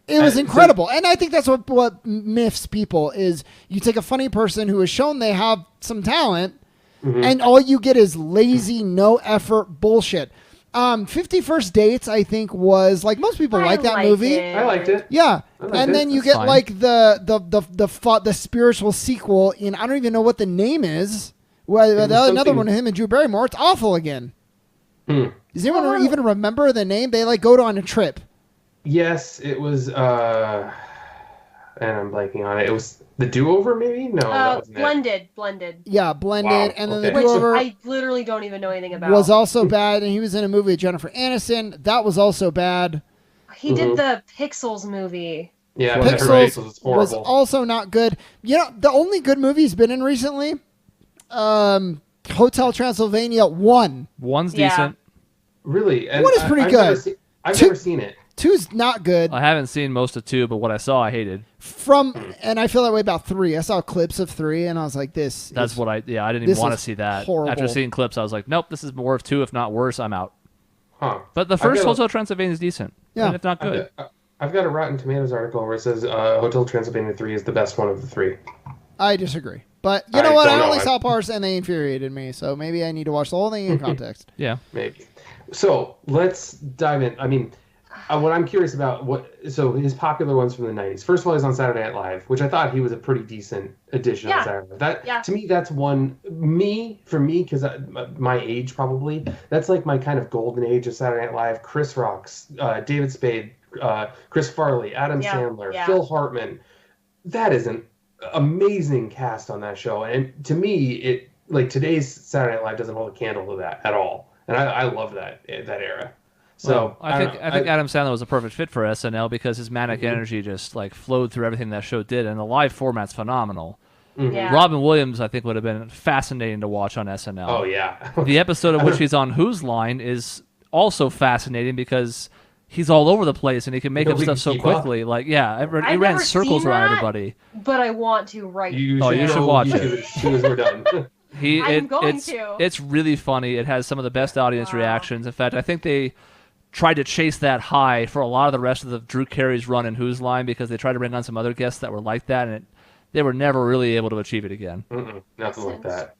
It was incredible. And I think that's what miffs people is you take a funny person who has shown they have some talent, and all you get is lazy, no effort bullshit. 50 First Dates, I think, was like most people like that movie. I liked it. Yeah, liked and it. then you That's get fine. like the spiritual sequel in I don't even know what the name is. Well, another something- one of him and Drew Barrymore. It's awful again. Does anyone Oh. even remember the name? They like go on a trip. Yes, it was. And I'm blanking on it. It was. The Do-Over, maybe? No, that wasn't it. Blended. Yeah, Blended, Wow, and then the okay. Which Do-Over I literally don't even know anything about. was also bad, and he was in a movie with Jennifer Aniston. That was also bad. He did the Pixels movie. Yeah, Pixels was horrible. was also not good. You know, the only good movie he's been in recently, Hotel Transylvania 1. One's Yeah. decent. Really? And One is pretty good. I've Two- never seen it. 2's not good. I haven't seen most of 2, but what I saw, I hated. And I feel that way about 3. I saw clips of 3, and I was like, That's what I didn't even this want to is see that. horrible. After seeing clips, I was like, nope, this is more of 2, if not worse. I'm out. Huh. But the first Hotel Transylvania is decent. Yeah. And if not good. I've got a Rotten Tomatoes article where it says Hotel Transylvania 3 is the best one of the 3. I disagree. But you know I what? don't I know. only saw parts, and they infuriated me, so maybe I need to watch the whole thing in context. Yeah. Maybe. So let's dive in. I mean, what I'm curious about, so his popular ones from the 90s. First of all, he's on Saturday Night Live, which I thought he was a pretty decent addition on Saturday Night Live. To me, that's for me, because my age probably, that's like my kind of golden age of Saturday Night Live. Chris Rock's, David Spade, Chris Farley, Adam Sandler, Phil Hartman. That is an amazing cast on that show. And to me, it like today's Saturday Night Live doesn't hold a candle to that at all. And I love that era. So I think Adam Sandler was a perfect fit for SNL because his manic energy just like flowed through everything that show did, and the live format's phenomenal. Yeah. Robin Williams, I think, would have been fascinating to watch on SNL. Oh yeah. The episode of which he's on Whose Line is also fascinating because he's all over the place and he can make up stuff so quickly. Like, he ran circles around everybody. But I want to you should watch it as soon as we're done. It's really funny. It has some of the best audience reactions. In fact, I think they tried to chase that high for a lot of the rest of the Drew Carey's run in Whose Line because they tried to bring on some other guests that were like that, and they were never really able to achieve it again. Nothing like that.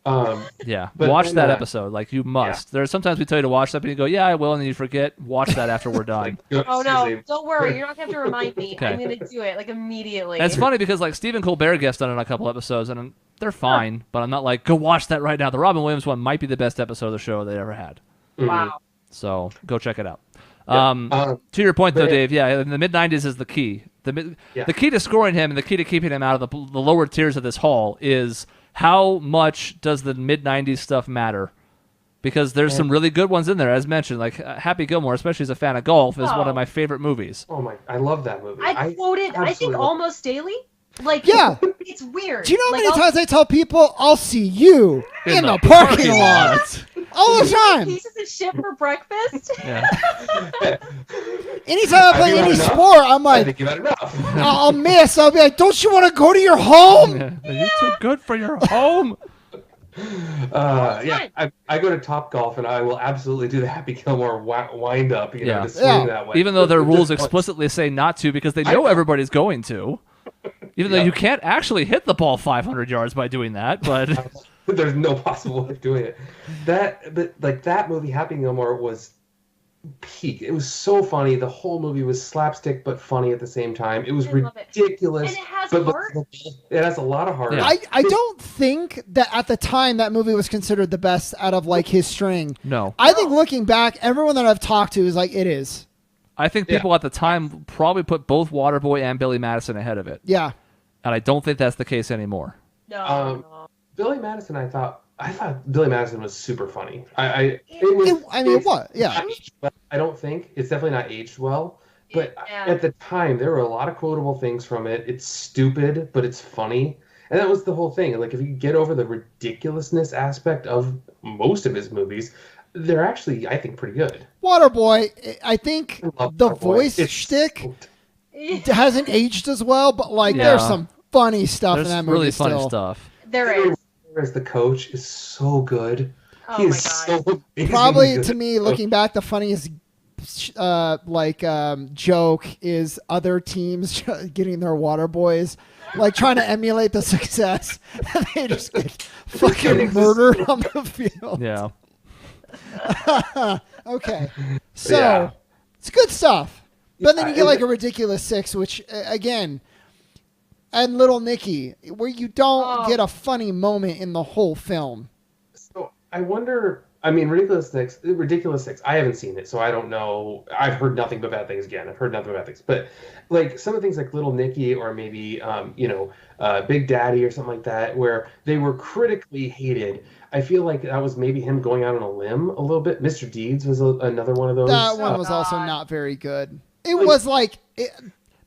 Watch that episode. Like, you must. Yeah. There's sometimes we tell you to watch something and you go, yeah, I will, and then you forget. Watch that after we're done. Oh, no. Don't worry. You're not going to have to remind me. Okay. I'm going to do it, like, immediately. It's funny because, like, Stephen Colbert guest on a couple episodes, and they're fine, but I'm not like, go watch that right now. The Robin Williams one might be the best episode of the show they ever had. Wow. So go check it out. To your point, though, Dave, in the mid-'90s is the key. The key to scoring him and the key to keeping him out of the lower tiers of this hall is how much does the mid-'90s stuff matter? Because there's some really good ones in there, as mentioned. Like Happy Gilmore, especially as a fan of golf, is one of my favorite movies. Oh, I love that movie. I quote it, I think, almost daily. Like, it's weird. Do you know how many times I tell people, I'll see you in the parking lot? All the time. Pieces of shit for breakfast. Yeah. Anytime I play any sport, I'm like, I think you've had enough. I'll miss. I'll be like, don't you want to go to your home? Are you too good for your home? I go to Top Golf and I will absolutely do the Happy Gilmore wind up, to swing that way. Even though their rules explicitly say not to, because they know everybody's going to. Even though you can't actually hit the ball 500 yards by doing that, but there's no possible way of doing it. That movie, Happy Gilmore, was peak. It was so funny. The whole movie was slapstick but funny at the same time. It was ridiculous. And it has heart. It has a lot of heart. Yeah. I don't think that at the time that movie was considered the best out of like his string. No. I think looking back, everyone that I've talked to is like, it is. I think people at the time probably put both Waterboy and Billy Madison ahead of it. Yeah. And I don't think that's the case anymore. No. Billy Madison, I thought Billy Madison was super funny. It was. Yeah. I don't think it's definitely not aged well, but at the time there were a lot of quotable things from it. It's stupid, but it's funny, and that was the whole thing. Like, if you get over the ridiculously aspect of most of his movies, they're actually, I think, pretty good. Waterboy, I think the voice shtick It hasn't aged as well, but there's some funny stuff in that movie. Really still. funny stuff. There is. As the coach is so good. Oh he my is God. so amazing. Probably to me, looking back, the funniest joke is other teams getting their water boys, like trying to emulate the success, and they just get fucking murdered on the field. Yeah. Okay, so it's good stuff, but then you get like a ridiculous 6, which again. And Little Nicky, where you don't get a funny moment in the whole film. So I wonder I mean, Ridiculous Six. I haven't seen it, so I don't know. I've heard nothing but bad things. Again, I've heard nothing but bad things. But like some of the things like Little Nicky or maybe Big Daddy or something like that, where they were critically hated. I feel like that was maybe him going out on a limb a little bit. Mr. Deeds was another one of those. That one was also not very good. It was like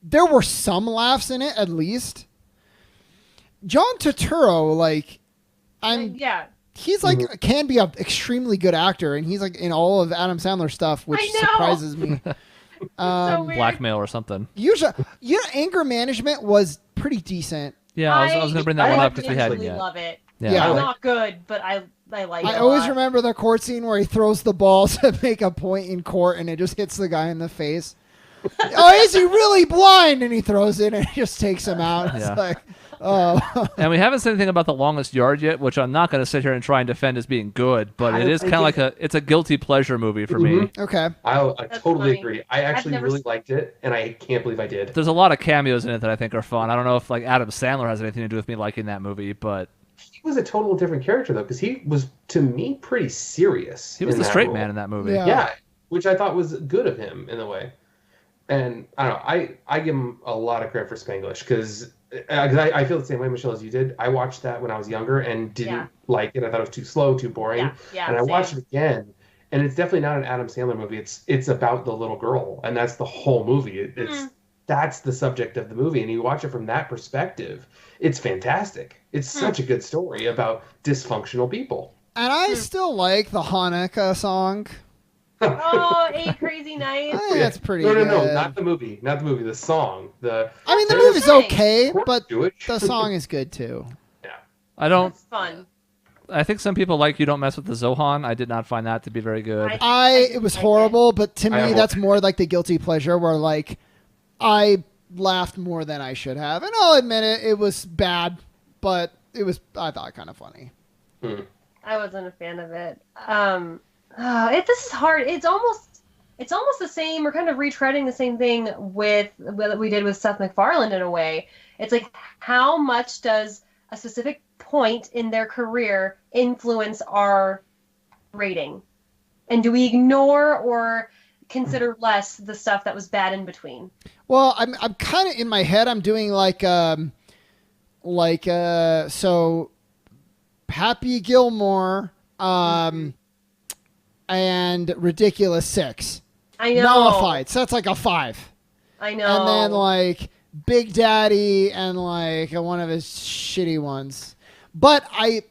there were some laughs in it, at least. John Turturro, like, he's like can be an extremely good actor, and he's like in all of Adam Sandler stuff, which surprises me. So Blackmail or something. Usually, Anger Management was pretty decent. Yeah, I was going to bring that one up because we hadn't yet. I love it. Yeah. It's not good, but I like it. I always remember the court scene where he throws the ball to make a point in court, and it just hits the guy in the face. Oh, is he really blind? And he throws it, and it just takes him out. It's like, oh. And we haven't said anything about The Longest Yard yet, which I'm not going to sit here and try and defend as being good, but it is kind of like it's a guilty pleasure movie for me. Okay. I totally agree. I actually really liked it, and I can't believe I did. There's a lot of cameos in it that I think are fun. I don't know if like Adam Sandler has anything to do with me liking that movie, but he was a total different character though, because he was to me pretty serious. He was the straight man in that movie. Yeah, which I thought was good of him in a way. And I don't know. I give him a lot of credit for Spanglish because I feel the same way, Michelle, as you did. I watched that when I was younger and didn't like it. I thought it was too slow, too boring. And I watched it again, and it's definitely not an Adam Sandler movie. It's about the little girl, and that's the whole movie. That's the subject of the movie, and you watch it from that perspective. It's fantastic. It's such a good story about dysfunctional people. And I still like the Hanukkah song. Oh, 8 Crazy Nights. That's pretty good. No, not the movie. Not the movie. The song. The movie's okay, but the song is good too. Yeah. I don't. It's fun. I think some people like You Don't Mess with the Zohan. I did not find that to be very good. It was horrible, but to me, that's more like the guilty pleasure where like I laughed more than I should have, and I'll admit it was bad, but I thought kind of funny. I wasn't a fan of it. This is hard. It's almost the same. We're kind of retreading the same thing with what we did with Seth MacFarlane in a way. It's like, how much does a specific point in their career influence our rating? And do we ignore or consider less the stuff that was bad in between? Well, I'm kind of in my head. I'm doing so Happy Gilmore, and Ridiculous Six. I know. Nullified. So that's like a 5. I know. And then like Big Daddy and like one of his shitty ones. But I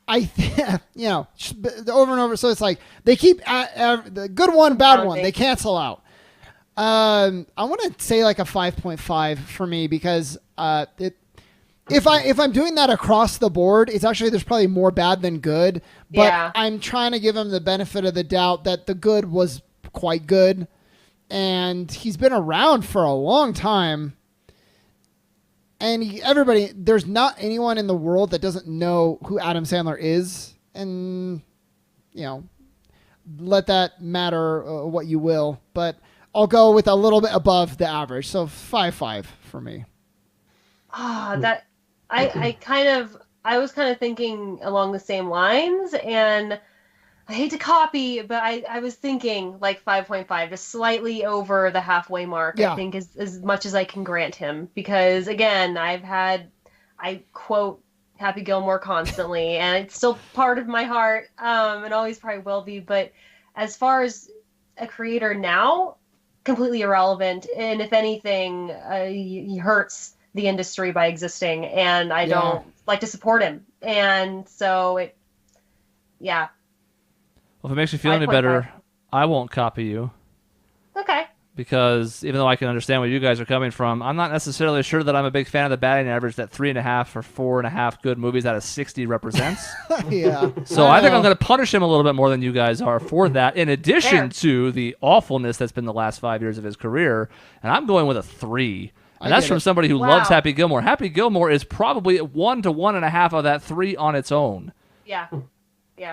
over and over. So it's like they keep the good one, bad one. They cancel out. I want to say like a 5.5 for me because if I'm doing that across the board, it's actually there's probably more bad than good. But I'm trying to give him the benefit of the doubt that the good was quite good, and he's been around for a long time. And there's not anyone in the world that doesn't know who Adam Sandler is, and let that matter what you will. But I'll go with a little bit above the average, so 5.5 for me. I was kind of thinking along the same lines, and I hate to copy, but I was thinking like 5.5, just slightly over the halfway mark. I think is as much as I can grant him, because again, I quote Happy Gilmore constantly, and it's still part of my heart, and always probably will be. But as far as a creator now, completely irrelevant, and if anything, he hurts the industry by existing, and I don't like to support him. And so well, if it makes you feel any better, I won't copy you. Okay. Because even though I can understand where you guys are coming from, I'm not necessarily sure that I'm a big fan of the batting average that 3.5 or 4.5 good movies out of 60 represents. So I think I'm going to punish him a little bit more than you guys are for that, in addition to the awfulness that's been the last 5 years of his career. And I'm going with a 3. And that's from somebody who loves Happy Gilmore. Happy Gilmore is probably 1 to 1.5 of that 3 on its own. Yeah.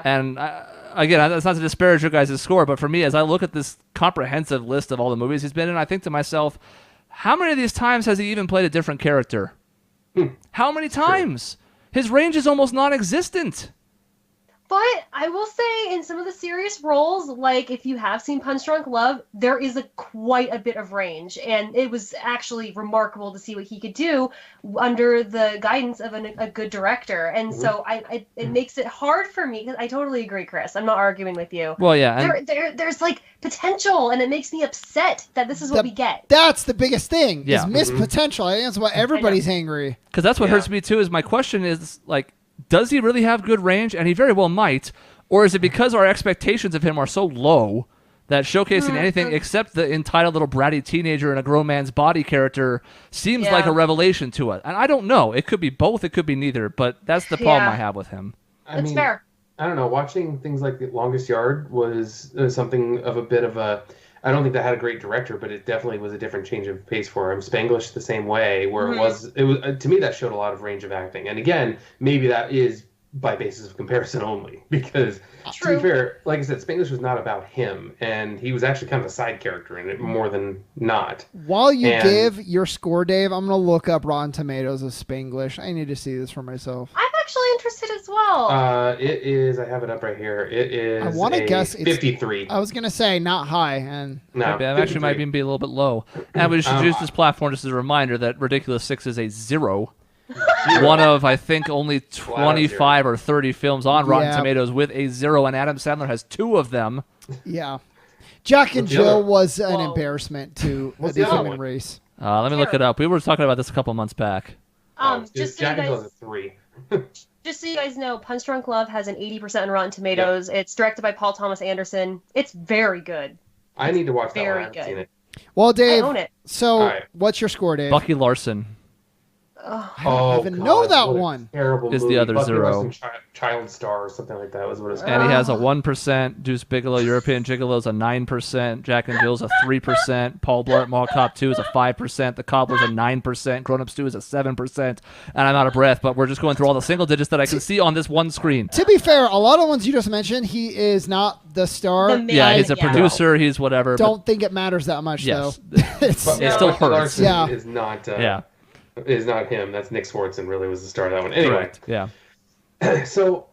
And again, that's not to disparage your guys' score, but for me, as I look at this comprehensive list of all the movies he's been in, I think to myself, how many of these times has he even played a different character? How many times? His range is almost non-existent. But I will say, in some of the serious roles, like if you have seen Punch Drunk Love, there is quite a bit of range, and it was actually remarkable to see what he could do under the guidance of a good director. And so it makes it hard for me, because I totally agree, Chris. I'm not arguing with you. Well, yeah. There's like potential, and it makes me upset that this is what we get. That's the biggest thing. Yeah. Is missed potential. I think that's why everybody's angry. Because that's what hurts me too. Is my question is like, does he really have good range? And he very well might. Or is it because our expectations of him are so low that showcasing anything except the entitled little bratty teenager in a grown man's body character seems like a revelation to us? And I don't know. It could be both. It could be neither. But that's the problem I have with him. That's fair. I don't know. Watching things like The Longest Yard was something of a bit of a... I don't think that had a great director, but it definitely was a different change of pace for him. Spanglish the same way, where it was to me that showed a lot of range of acting. And again, maybe that is by basis of comparison only, because to be fair, like I said, Spanglish was not about him, and he was actually kind of a side character in it more than not. While you give your score, Dave, I'm going to look up Rotten Tomatoes of Spanglish. I need to see this for myself. I'm actually interested as well. It is, I have it up right here. It is, I want to guess it's 53. I was going to say not high. And no, that actually might even be a little bit low. And we should use this platform just as a reminder that Ridiculous 6 is a 0. One of, I think, only 25 or 30 films on Rotten Tomatoes with a 0, and Adam Sandler has 2 of them. Yeah. Jack and Jill was an embarrassment to the human race. Let me look it up. We were talking about this a couple months back. Just so Jack and you Jill guys, is a 3. just so you guys know, Punch Drunk Love has an 80% on Rotten Tomatoes. Yep. It's directed by Paul Thomas Anderson. It's very good. I need to watch that one. I haven't seen it. Well, Dave, I own it. So what's your score, Dave? Bucky Larson. I don't even know that one. Terrible is movie. the other Bucky 0. Larson Child Star or something like that was what it's called. And he has a 1%. Deuce Bigelow, European Gigolo's a 9%. Jack and Jill's a 3%. Paul Blart Mall Cop 2 is a 5%. The Cobbler's a 9%. Grown Ups 2 is a 7%. And I'm out of breath, but we're just going through all the single digits that I can see on this one screen. To be fair, a lot of ones you just mentioned, he is not the star. He's a producer. He's whatever. Don't think it matters that much, though. It still hurts. Larson is not... is not him. That's Nick Swartzen really was the star of that one. Anyway. Correct. Yeah. So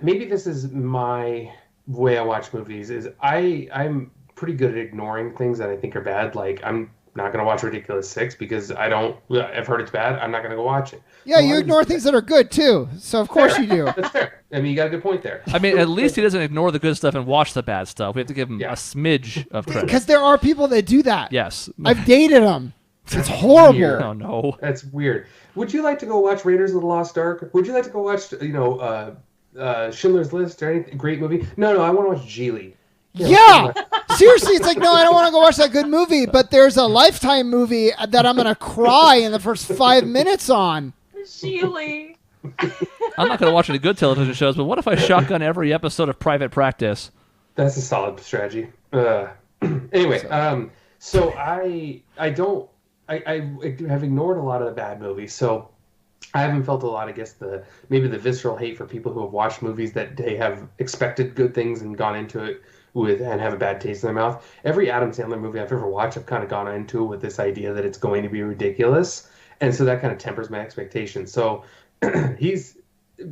maybe this is my way I watch movies is I'm pretty good at ignoring things that I think are bad. Like I'm not going to watch Ridiculous 6 because I've heard it's bad. I'm not going to go watch it. Yeah, you ignore things that are good too. So of course you do. That's fair. I mean, you got a good point there. I mean, at least he doesn't ignore the good stuff and watch the bad stuff. We have to give him a smidge of credit. Because there are people that do that. Yes. I've dated them. It's horrible. Weird. Oh no, that's weird. Would you like to go watch Raiders of the Lost Ark? Would you like to go watch Schindler's List or any great movie? No, I want to watch Geely. Yeah, seriously, it's like no, I don't want to go watch that good movie. But there's a Lifetime movie that I'm gonna cry in the first 5 minutes on. Geely. I'm not gonna watch any good television shows, but what if I shotgun every episode of Private Practice? That's a solid strategy. Anyway, so I have ignored a lot of the bad movies, so I haven't felt a lot, I guess, maybe the visceral hate for people who have watched movies that they have expected good things and gone into it with and have a bad taste in their mouth. Every Adam Sandler movie I've ever watched, I've kind of gone into it with this idea that it's going to be ridiculous, and so that kind of tempers my expectations. So he's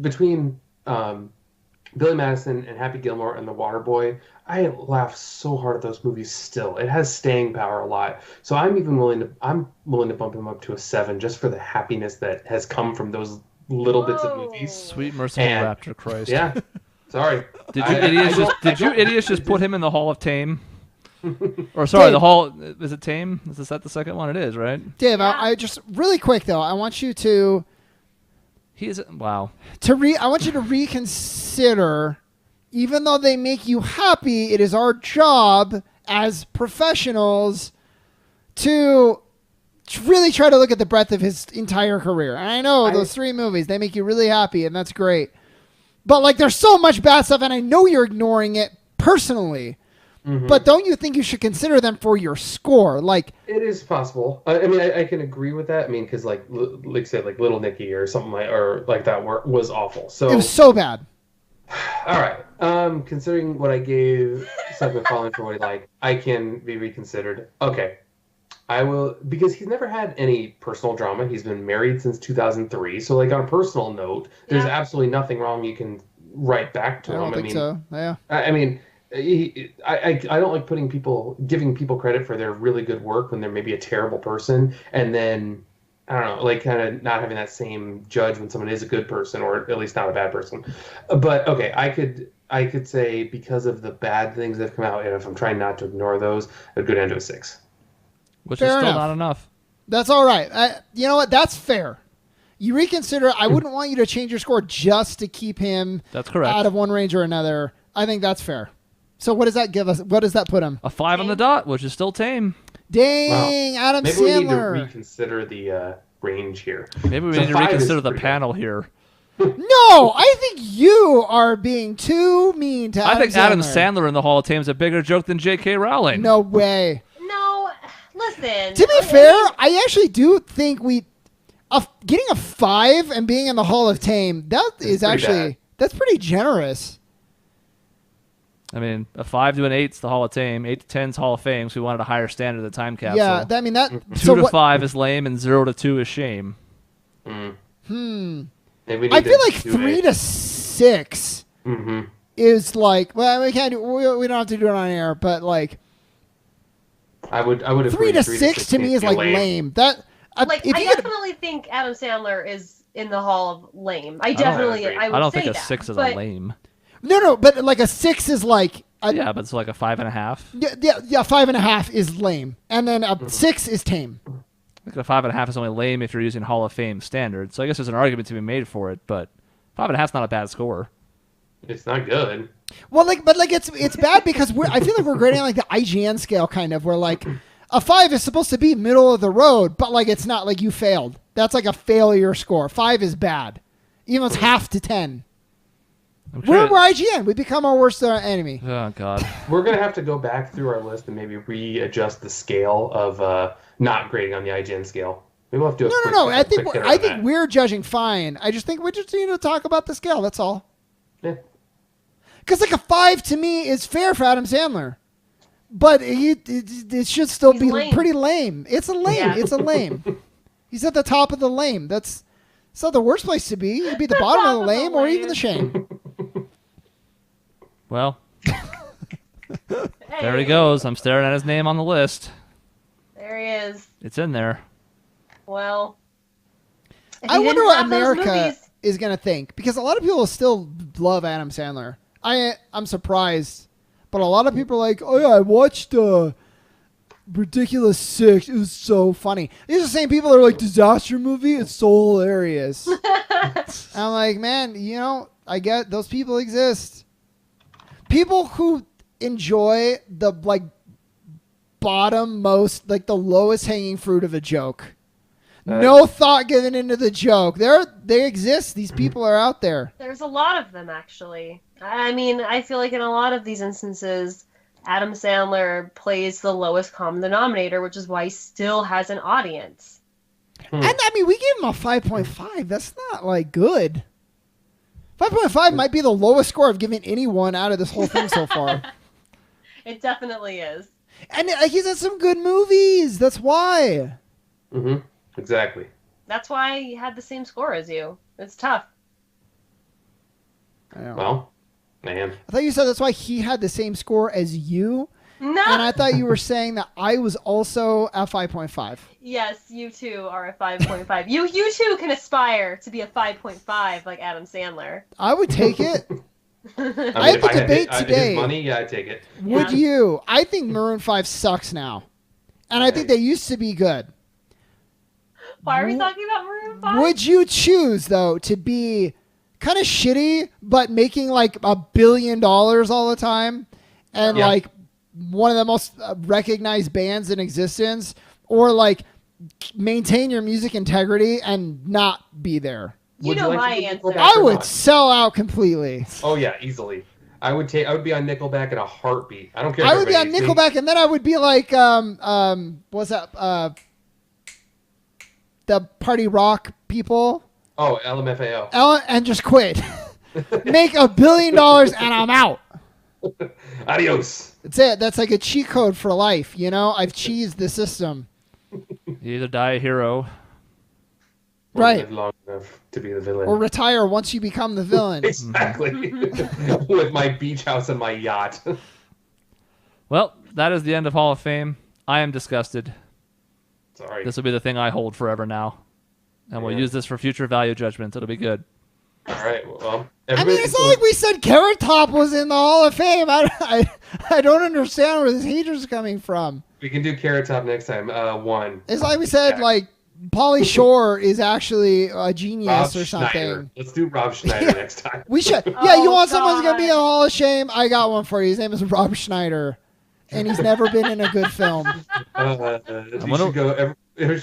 between Billy Madison and Happy Gilmore and The Waterboy. I laugh so hard at those movies still. It has staying power a lot. So I'm willing to bump him up to a 7 just for the happiness that has come from those little bits of movies. Sweet merciful raptor, Christ. Yeah. Sorry. Did you idiots just put him in the Hall of Tame? Or sorry, the Hall is it Tame? Is that the second one? It is, right? Dave, I just really quick though, I want you to wow. I want you to reconsider. Even though they make you happy, it is our job as professionals to really try to look at the breadth of his entire career. And I know those 3 movies, they make you really happy, and that's great. But like, there's so much bad stuff, and I know you're ignoring it personally. Mm-hmm. But don't you think you should consider them for your score? Like, it is possible. I mean, I can agree with that. I mean, because like say like Little Nicky or something like that was awful. So it was so bad. All right. Considering what I gave Seth MacFarlane for what he liked, I can be reconsidered. Okay. I will, because he's never had any personal drama. He's been married since 2003. So, like, on a personal note, there's absolutely nothing wrong you can right back to I him. don't think so. Yeah. I mean, I don't like giving people credit for their really good work when they're maybe a terrible person, and then I don't know, like kind of not having that same judge when someone is a good person or at least not a bad person. But okay, I could say because of the bad things that have come out, and if I'm trying not to ignore those, I'd go down to a 6. Which Fair is still enough. not enough. That's all right. You know what? That's fair. You reconsider. I wouldn't want you to change your score just to keep him That's correct. out of one range or another. I think that's fair. So what does that give us? What does that put him? A 5 on the dot, which is still tame. Dang, Wow. Adam Maybe Sandler. we need to reconsider the range here. Maybe we So need to 5 is reconsider the pretty panel here. No, I think you are being too mean to Adam I think Sandler. Adam Sandler in the Hall of Fame is a bigger joke than J.K. Rowling. No way. No, listen. To be fair, I actually do think getting a 5 and being in the Hall of Fame, that's pretty generous. I mean, a 5 to an 8's the Hall of Fame. 8 to 10's Hall of Fame, so we wanted a higher standard of the time capsule. Yeah, I mean that. 2 to 5 is lame, and 0 to 2 is shame. Maybe we I need feel to like do 3 to 6 is like. Well, we can't. We don't have to do it on air, but like I would agree. 3 to 6 to me is like lame. That Like, if I you had- definitely think Adam Sandler is in the Hall of lame. I agree. would I don't say think a that, 6 is but a lame. no, but like a 6 is like. Yeah, but it's like a 5.5. Yeah, 5.5 is lame, and then a 6 is tame. Like a 5.5 is only lame if you're using Hall of Fame standards. So I guess there's an argument to be made for it, but 5.5 is not a bad score. It's not good. Well, but it's bad because I feel like we're grading like the IGN scale kind of, where like a 5 is supposed to be middle of the road, but like it's not, like you failed. That's like a failure score. 5 is bad, even though it's half to 10. We're IGN. We become our worst enemy. Oh God. We're gonna have to go back through our list and maybe readjust the scale of not grading on the IGN scale. Maybe we'll have to do a No. I quick think hitter I on think that. we're judging fine. I just think we just need to talk about the scale. That's all. Yeah. Because like a 5 to me is fair for Adam Sandler, but it should still He's be lame. pretty lame. It's a lame. Yeah. It's a lame. He's at the top of the lame. It's not the worst place to be. You'd be at the bottom of the lame or even the shame. Well, there he goes. I'm staring at his name on the list. There he is. It's in there. Well, if I he wonder didn't what have those America movies- is going to think, because a lot of people still love Adam Sandler. I'm surprised, but a lot of people are like, oh yeah, I watched Ridiculous 6. It was so funny. These are the same people that are like, disaster movie, it's so hilarious. I'm like, man, I get those people exist. People who enjoy the like bottom most, like the lowest hanging fruit of a joke. No thought given into the joke. They exist. These people are out there. There's a lot of them, actually. I mean, I feel like in a lot of these instances, Adam Sandler plays the lowest common denominator, which is why he still has an audience. And I mean, we gave him a 5.5. That's not like good. 5.5 might be the lowest score I've given anyone out of this whole thing so far. It definitely is. And he's in some good movies. That's why. Mm-hmm. Exactly. That's why he had the same score as you. It's tough. I know. Well, man. I thought you said that's why he had the same score as you. No. And I thought you were saying that I was also at 5.5. Yes, you too are a 5.5. You too can aspire to be a 5.5 like Adam Sandler. I would take it. I mean, I had if the I had debate his today. money, yeah, I'd take it. Would you? I think Maroon 5 sucks now. And I think they used to be good. Why are we talking about Maroon 5? Would you choose, though, to be kind of shitty, but making like $1 billion all the time and like one of the most recognized bands in existence, or like maintain your music integrity and not be there? You Would know like my to be answer. Nickelback I or would not? sell out completely. Oh yeah, easily. I would be on Nickelback in a heartbeat. I don't care. I if would be on everybody hates me. Nickelback, and then I would be like, what's that? The party rock people. Oh, LMFAO. And just quit. Make $1 billion and I'm out. Adios. That's it. That's like a cheat code for life. I've cheesed the system. You either die a hero Right. Live long enough to be the villain. Or retire once you become the villain. Exactly. With my beach house and my yacht. Well, that is the end of Hall of Fame. I am disgusted. Sorry. This will be the thing I hold forever now. And we'll use this for future value judgments. It'll be good. All right. Well, I mean, it's not like we said Carrot Top was in the Hall of Fame. I don't understand where this hatred's coming from. We can do Carrot Top next time. One. It's like we said, like, Pauly Shore is actually a genius Rob or something. Schneider. Let's do Rob Schneider next time. We should. Yeah, you want someone's going to be in the Hall of Shame? I got one for you. His name is Rob Schneider. And he's never been in a good film. We should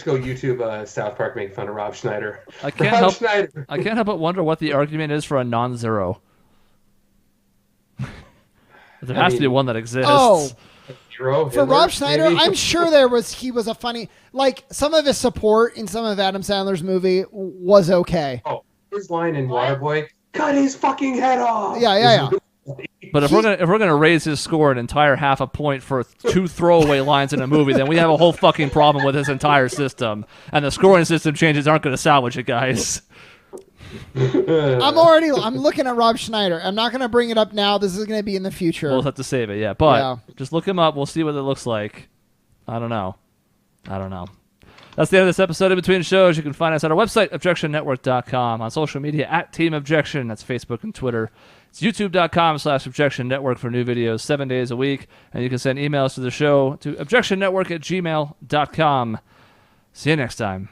go YouTube South Park making fun of Rob Schneider. I can't help but wonder what the argument is for a non-zero. There has to be one that exists. Oh, Zero, for Rob Schneider, maybe? I'm sure he was a funny, like, some of his support in some of Adam Sandler's movie was okay. Oh, his line in Waterboy, cut his fucking head off. Yeah. But if we're gonna raise his score an entire half a point for 2 throwaway lines in a movie, then we have a whole fucking problem with his entire system. And the scoring system changes aren't gonna salvage it, guys. I'm looking at Rob Schneider. I'm not gonna bring it up now. This is gonna be in the future. We'll have to save it, yeah. But just look him up. We'll see what it looks like. I don't know. That's the end of this episode of Between Shows. You can find us at our website, objectionnetwork.com, on social media at Team Objection. That's Facebook and Twitter. It's youtube.com/Objection Network for new videos 7 days a week. And you can send emails to the show to objectionnetwork@gmail.com. See you next time.